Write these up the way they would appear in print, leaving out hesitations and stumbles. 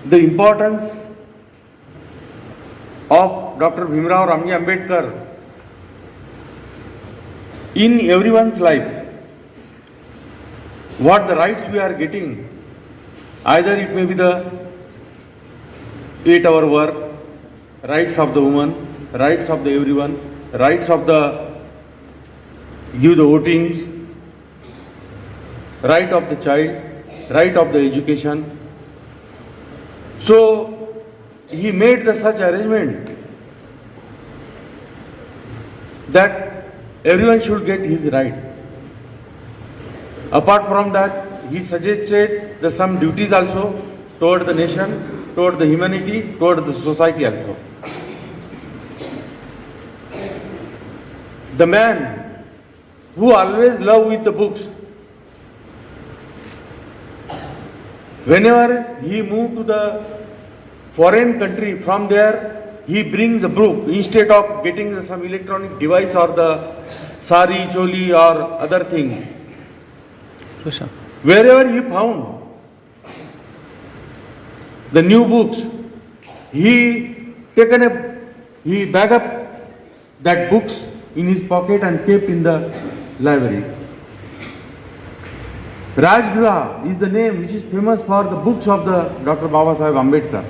the importance of Dr. Bhimrao Ramji Ambedkar in everyone's life. What the rights we are getting, either it may be the 8-hour work, rights of the woman, rights of the everyone, rights of the give the votings, right of the child, right of the education. So he made the such arrangement that everyone should get his right. Apart from that, he suggested the some duties also toward the nation, toward the humanity, toward the society also. The man who always loved with the books, whenever he moved to the foreign country, from there he brings a book instead of getting some electronic device or the sari, choli or other thing. Wherever he found the new books, he bag up that books in his pocket and kept in the library. Rajgriha is the name which is famous for the books of the Dr. Babasaheb Ambedkar.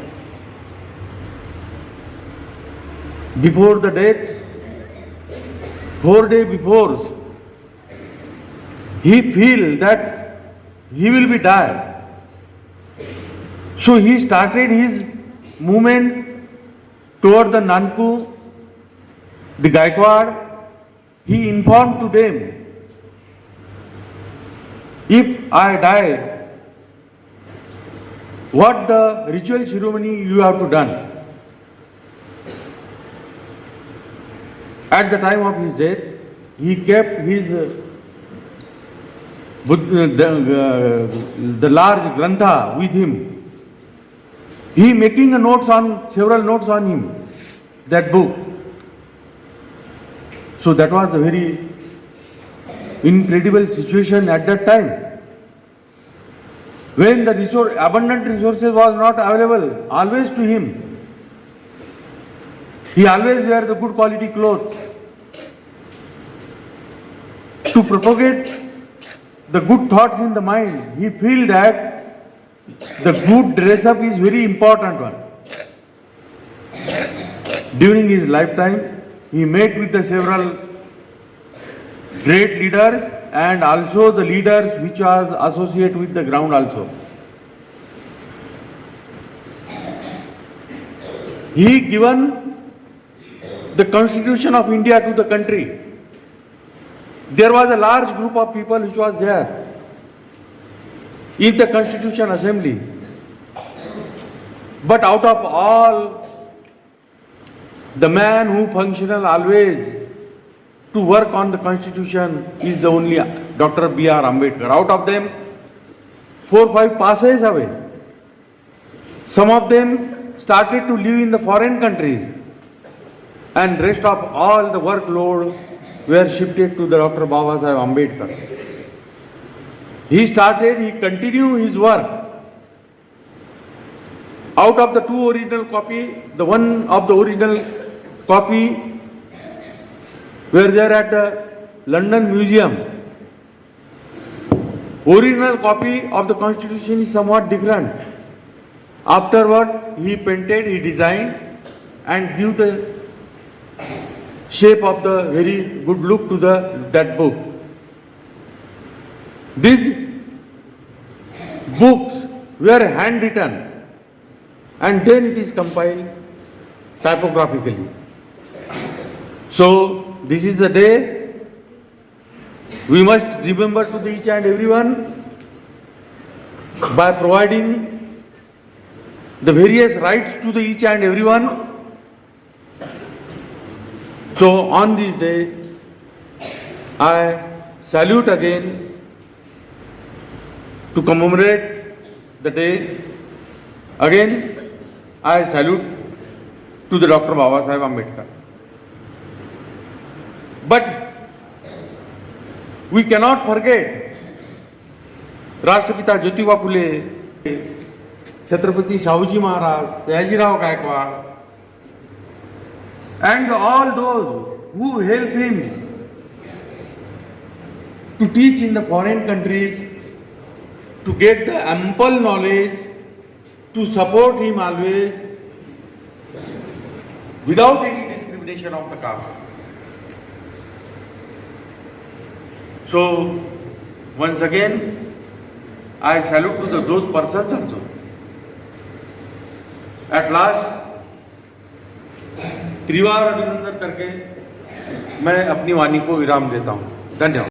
Before the death, 4 days before, he feel that he will be died. So he started his movement toward the Nanku, the Gaikwad. He informed to them, if I die, what the ritual ceremony you have to done. At the time of his death, he kept his the large grantha with him. He making several notes on him, that book. So that was a very incredible situation at that time, when the abundant resources was not available always to him. He always wear the good quality clothes. To propagate the good thoughts in the mind, he feel that the good dress up is very important one. During his lifetime, he met with the several great leaders and also the leaders which was associated with the ground also. He given the Constitution of India to the country. There was a large group of people which was there in the Constitution Assembly. But out of all, the man who functioned always to work on the Constitution is the only Dr. B.R. Ambedkar. Out of them, 4 or 5 passes away. Some of them started to live in the foreign countries, and rest of all the workload were shifted to the Dr. Babasaheb Ambedkar. He continued his work. Out of the 2 original copy, the one of the original copy were there at the London Museum. Original copy of the Constitution is somewhat different. Afterward, he painted, he designed and gave the shape of the very good look to that book. These books were handwritten and then it is compiled typographically. So this is the day we must remember to each and everyone by providing the various rights to each and everyone. So on this day, I salute again to commemorate the day. Again, I salute to the Dr. Babasaheb Ambedkar. But we cannot forget Rashtrapita Jyotiba Phule, Chhatrapati Shahuji Maharaj, Sayajirao Gaikwad, and all those who helped him to teach in the foreign countries, to get the ample knowledge, to support him always, without any discrimination of the caste. So, once again, I salute to those persons also. At last, त्रिवार अभिनंदन करके मैं अपनी वाणी को विराम देता हूँ। धन्यवाद।